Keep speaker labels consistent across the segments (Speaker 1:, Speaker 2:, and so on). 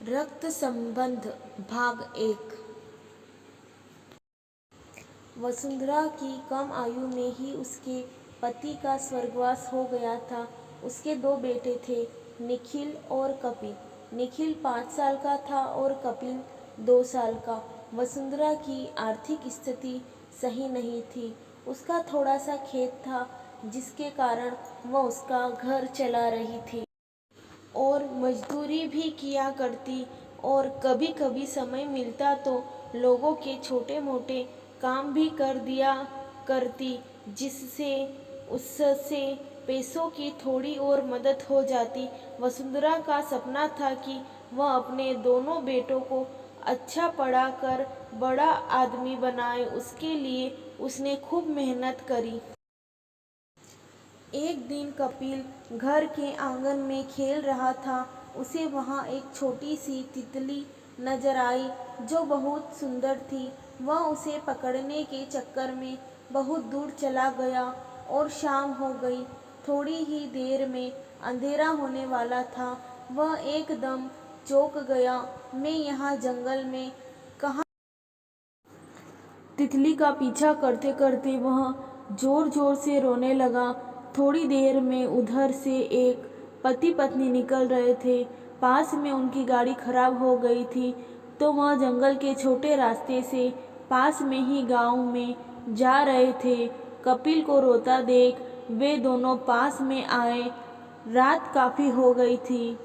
Speaker 1: रक्त संबंध भाग 1। वसुंधरा की कम आयु में ही उसके पति का स्वर्गवास हो गया था। उसके 2 बेटे थे, निखिल और कपिल। निखिल 5 साल का था और कपिल 2 साल का। वसुंधरा की आर्थिक स्थिति सही नहीं थी। उसका थोड़ा सा खेत था जिसके कारण वह उसका घर चला रही थी और मजदूरी भी किया करती और कभी कभी समय मिलता तो लोगों के छोटे मोटे काम भी कर दिया करती, जिससे उससे पैसों की थोड़ी और मदद हो जाती। वसुंधरा का सपना था कि वह अपने दोनों बेटों को अच्छा पढ़ा कर बड़ा आदमी बनाए। उसके लिए उसने खूब मेहनत करी। एक दिन कपिल घर के आंगन में खेल रहा था। उसे वहाँ एक छोटी सी तितली नजर आई जो बहुत सुंदर थी। वह उसे पकड़ने के चक्कर में बहुत दूर चला गया और शाम हो गई। थोड़ी ही देर में अंधेरा होने वाला था। वह एकदम चौंक गया। मैं यहाँ जंगल में कहाँ? तितली का पीछा करते करते वह जोर जोर से रोने लगा। थोड़ी देर में उधर से एक पति पत्नी निकल रहे थे। पास में उनकी गाड़ी खराब हो गई थी तो वह जंगल के छोटे रास्ते से पास में ही गांव में जा रहे थे। कपिल को रोता देख वे दोनों पास में आए। रात काफी हो गई थी।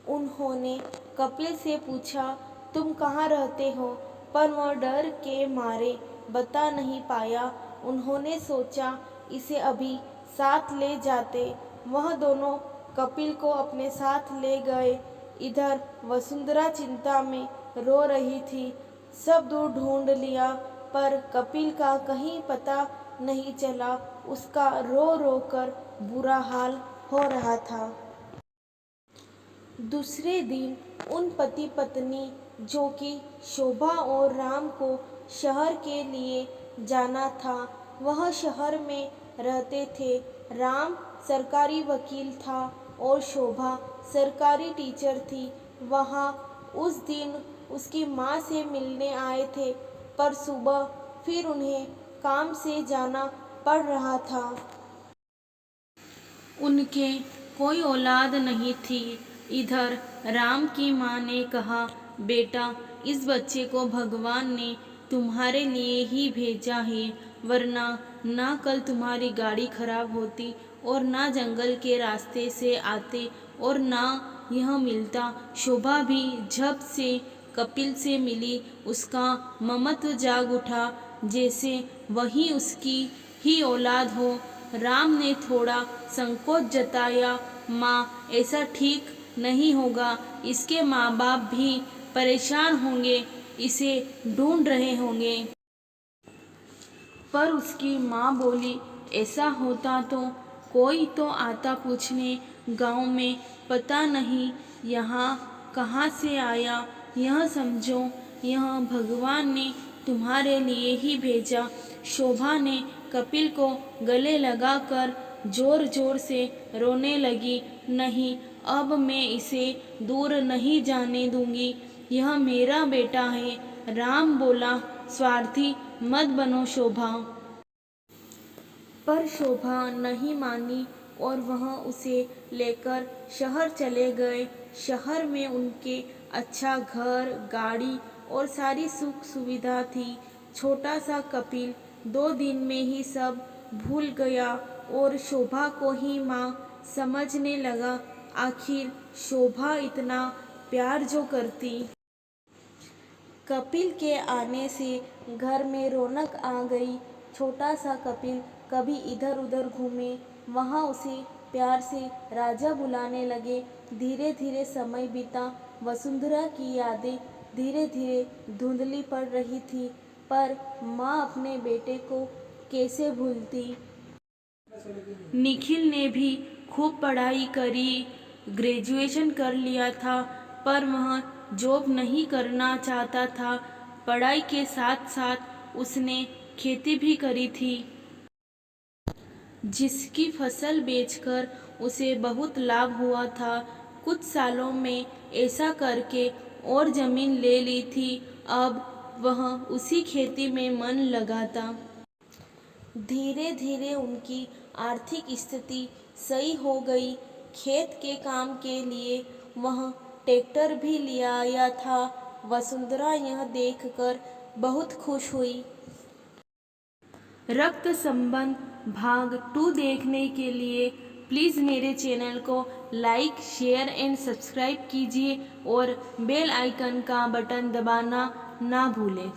Speaker 1: उन्होंने कपिल से पूछा, तुम कहाँ रहते हो? पर वह डर के मारे बता नहीं पाया। उन्होंने सोचा इसे अभी साथ ले जाते। वह दोनों कपिल को अपने साथ ले गए। इधर वसुंधरा चिंता में रो रही थी। सब दूर ढूंढ लिया पर कपिल का कहीं पता नहीं चला। उसका रो रो कर बुरा हाल हो रहा था। दूसरे दिन उन पति पत्नी जो कि शोभा और राम को शहर के लिए जाना था, वह शहर में रहते थे। राम सरकारी वकील था और शोभा सरकारी टीचर थी। वहाँ उस दिन उसकी माँ से मिलने आए थे पर सुबह फिर उन्हें काम से जाना पड़ रहा था। उनके कोई औलाद नहीं थी। इधर राम की माँ ने कहा, बेटा इस बच्चे को भगवान ने तुम्हारे लिए ही भेजा है, वरना ना कल तुम्हारी गाड़ी खराब होती और ना जंगल के रास्ते से आते और ना यह मिलता। शोभा भी जब से कपिल से मिली उसका ममत्व जाग उठा, जैसे वही उसकी ही औलाद हो। राम ने थोड़ा संकोच जताया, माँ ऐसा ठीक नहीं होगा। इसके माँ बाप भी परेशान होंगे, इसे ढूंढ रहे होंगे। पर उसकी माँ बोली, ऐसा होता तो कोई तो आता पूछने। गांव में पता नहीं यहाँ कहाँ से आया। यह समझो यह भगवान ने तुम्हारे लिए ही भेजा। शोभा ने कपिल को गले लगाकर जोर जोर से रोने लगी। नहीं, अब मैं इसे दूर नहीं जाने दूंगी। यह मेरा बेटा है। राम बोला, स्वार्थी मत बनो शोभा। पर शोभा नहीं मानी और वह उसे लेकर शहर चले गए। शहर में उनके अच्छा घर, गाड़ी और सारी सुख सुविधा थी। छोटा सा कपिल 2 दिन में ही सब भूल गया और शोभा को ही माँ समझने लगा। आखिर शोभा इतना प्यार जो करती। कपिल के आने से घर में रौनक आ गई। छोटा सा कपिल कभी इधर उधर घूमे, वहाँ उसे प्यार से राजा बुलाने लगे। धीरे धीरे समय बीता। वसुंधरा की यादें धीरे धीरे धुंधली पड़ रही थी, पर माँ अपने बेटे को कैसे भूलती। निखिल ने भी खूब पढ़ाई करी, ग्रेजुएशन कर लिया था, पर वह जॉब नहीं करना चाहता था। पढ़ाई के साथ साथ उसने खेती भी करी थी, जिसकी फसल बेचकर उसे बहुत लाभ हुआ था। कुछ सालों में ऐसा करके और ज़मीन ले ली थी। अब वह उसी खेती में मन लगाता। धीरे धीरे उनकी आर्थिक स्थिति सही हो गई। खेत के काम के लिए वह ट्रैक्टर भी ले आया था। वसुंधरा यह देखकर बहुत खुश हुई। रक्त संबंध भाग 2 देखने के लिए प्लीज़ मेरे चैनल को लाइक, शेयर एंड सब्सक्राइब कीजिए और बेल आइकन का बटन दबाना ना भूलें।